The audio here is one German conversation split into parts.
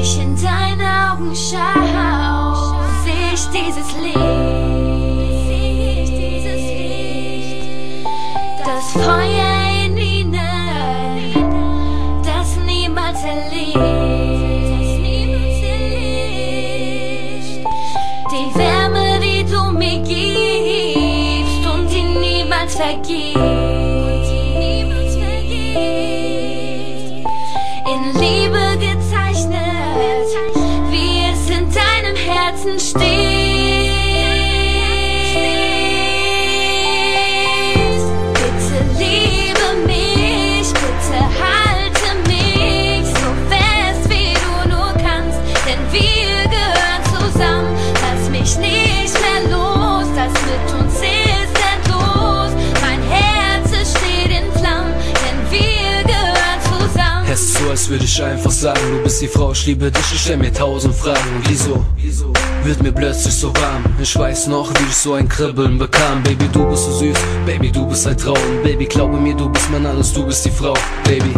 ich in deine Augen schau, seh ich dieses Licht, das Feuer in ihnen, das niemals erlischt, die Wärme, die du mir gibst und die niemals vergisst, in Liebe gezeichnet, wie es in deinem Herzen steht. Bitte liebe mich, bitte halte mich so fest, wie du nur kannst, denn wir gehören zusammen. Lass mich nicht mehr los, das mit uns ist endlos. Mein Herz es steht in Flammen, denn wir gehören zusammen. Es ist so, als würde ich einfach sagen, du bist die Frau, ich liebe dich, ich stell mir 1000 Fragen. Wieso wird mir plötzlich so warm? Ich weiß noch, wie ich so ein Kribbeln bekam. Baby, du bist so süß, Baby, du bist ein Traum. Baby, glaube mir, du bist mein Alles, du bist die Frau. Baby,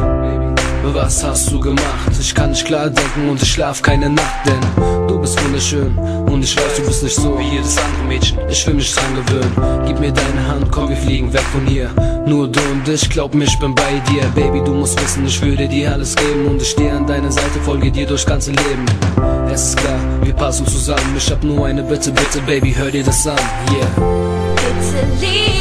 was hast du gemacht? Ich kann nicht klar denken und ich schlaf keine Nacht, denn du bist wunderschön und ich weiß, du bist nicht so wie jedes andere Mädchen. Ich will mich dran gewöhnen, gib mir deine Hand, komm, wir fliegen weg von hier. Nur du und ich, glaub mir, ich bin bei dir. Baby, du musst wissen, ich würde dir alles geben und ich stehe an deiner Seite, folge dir durchs ganze Leben. Es ist klar, wir passen zusammen, ich hab nur eine Bitte, bitte, Baby, hör dir das an, yeah. Bitte liebe